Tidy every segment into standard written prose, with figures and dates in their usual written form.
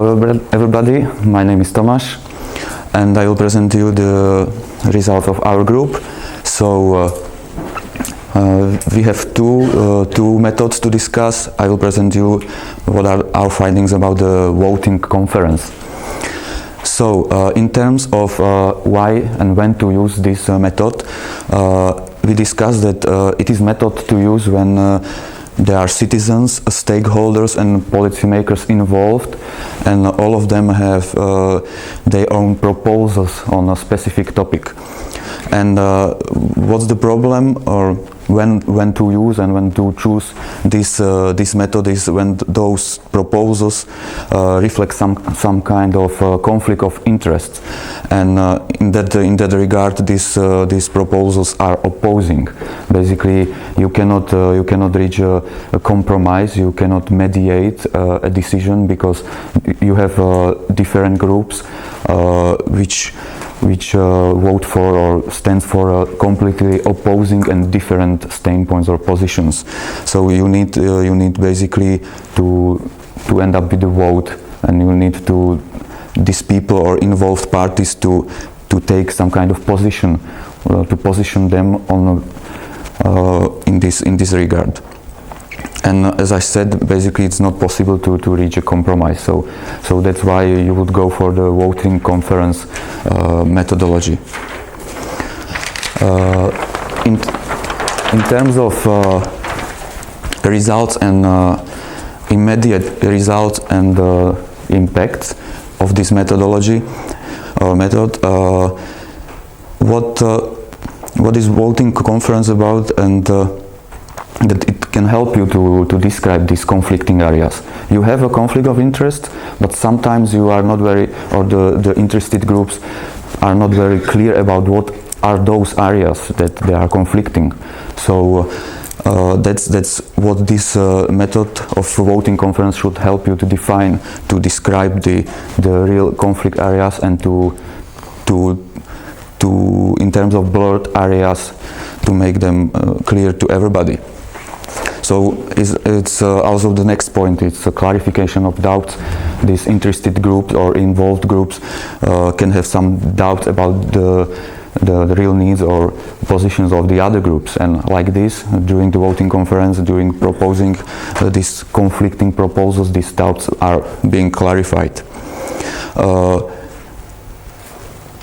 Hello everybody, my name is Tomas and I will present you the results of our group. So we have two methods to discuss. I will present you what are our findings about the voting conference. So in terms of why and when to use this method, we discussed that it is method to use when there are citizens, stakeholders and policymakers involved, and all of them have their own proposals on a specific topic. And what's the problem, or when to use and when to choose this method, is when those proposals reflect some kind of conflict of interest, and in that regard these proposals are opposing. Basically, you cannot reach a compromise, you cannot mediate a decision, because you have different groups which vote for or stands for completely opposing and different standpoints or positions. So you need basically to end up with the vote, and you need these people or involved parties to take some kind of position, to position them on in this regard. And as I said, basically it's not possible to reach a compromise. So that's why you would go for the voting conference methodology. In terms of results and immediate results and impacts of this methodology or method, what is voting conference about, and that it can help you to describe these conflicting areas. You have a conflict of interest, but sometimes you are not very, or the interested groups are not very clear about what are those areas that they are conflicting. So that's what this method of voting conference should help you to define, to describe the real conflict areas, and to in terms of blurred areas, to make them clear to everybody. So it's also the next point, it's a clarification of doubts. These interested groups or involved groups can have some doubts about the real needs or positions of the other groups, and like this, during the voting conference, during proposing these conflicting proposals, these doubts are being clarified.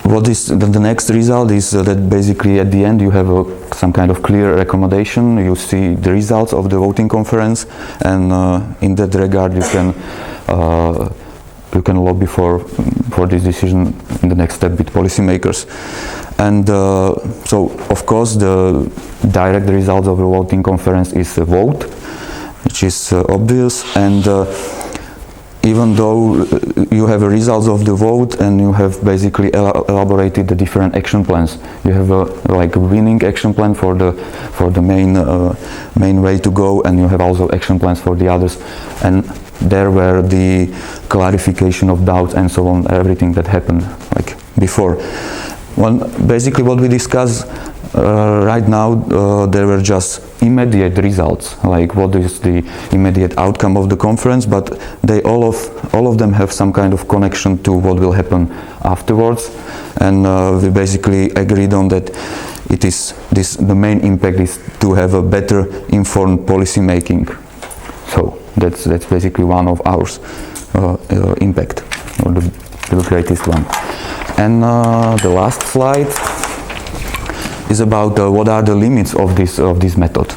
What is the next result is that basically at the end you have some kind of clear recommendation. You see the results of the voting conference, and in that regard you can lobby for this decision in the next step with policymakers. And so of course the direct result of the voting conference is a vote, which is obvious, and even though you have a results of the vote and you have basically elaborated the different action plans, you have a winning action plan for the main way to go, and you have also action plans for the others, and there were the clarification of doubts and so on, everything that happened like before. Basically what we discuss right now, there were just immediate results, like what is the immediate outcome of the conference, but they all of them have some kind of connection to what will happen afterwards, and we basically agreed on that the main impact is to have a better informed policy making. So that's basically one of our impact, or the greatest one. And the last slide is about what are the limits of this method.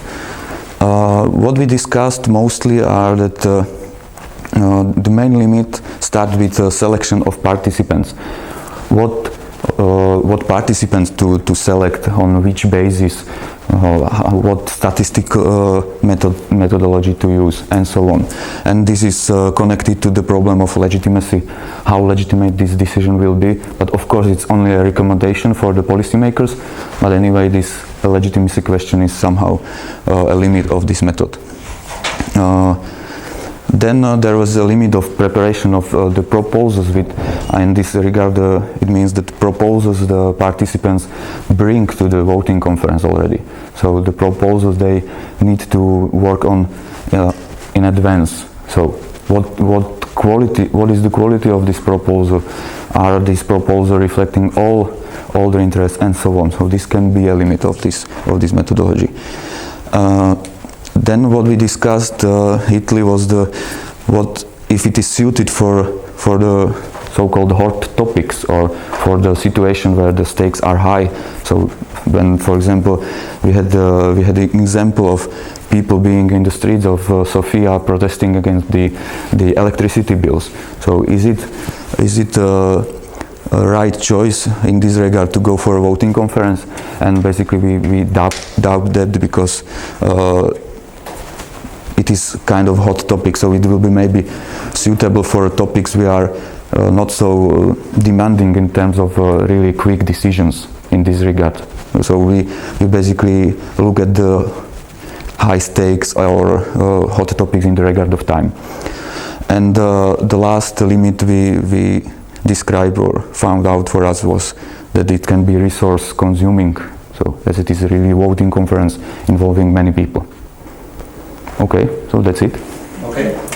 What we discussed mostly are that the main limit starts with the selection of participants. What participants to select, on which basis, what statistical methodology to use, and so on. And this is connected to the problem of legitimacy, how legitimate this decision will be. But of course it's only a recommendation for the policymakers, but anyway this legitimacy question is somehow a limit of this method. Then there was a limit of preparation of the proposals. In this regard, it means that proposals the participants bring to the voting conference already. So the proposals they need to work on in advance. So what quality. What is the quality of this proposal? Are these proposals reflecting all the interests and so on? So this can be a limit of this methodology. Then what we discussed, Italy, was what if it is suited for the so-called hot topics, or for the situation where the stakes are high. So when, for example, we had an example of people being in the streets of Sofia protesting against the electricity bills. So is it a right choice in this regard to go for a voting conference? And basically we doubt that, because it is kind of hot topic, so it will be maybe suitable for topics we are not so demanding in terms of really quick decisions in this regard. So we basically look at the high stakes or hot topics in the regard of time. And the last limit we described or found out for us was that it can be resource consuming, so as it is a really voting conference involving many people. Okay, so that's it. Okay.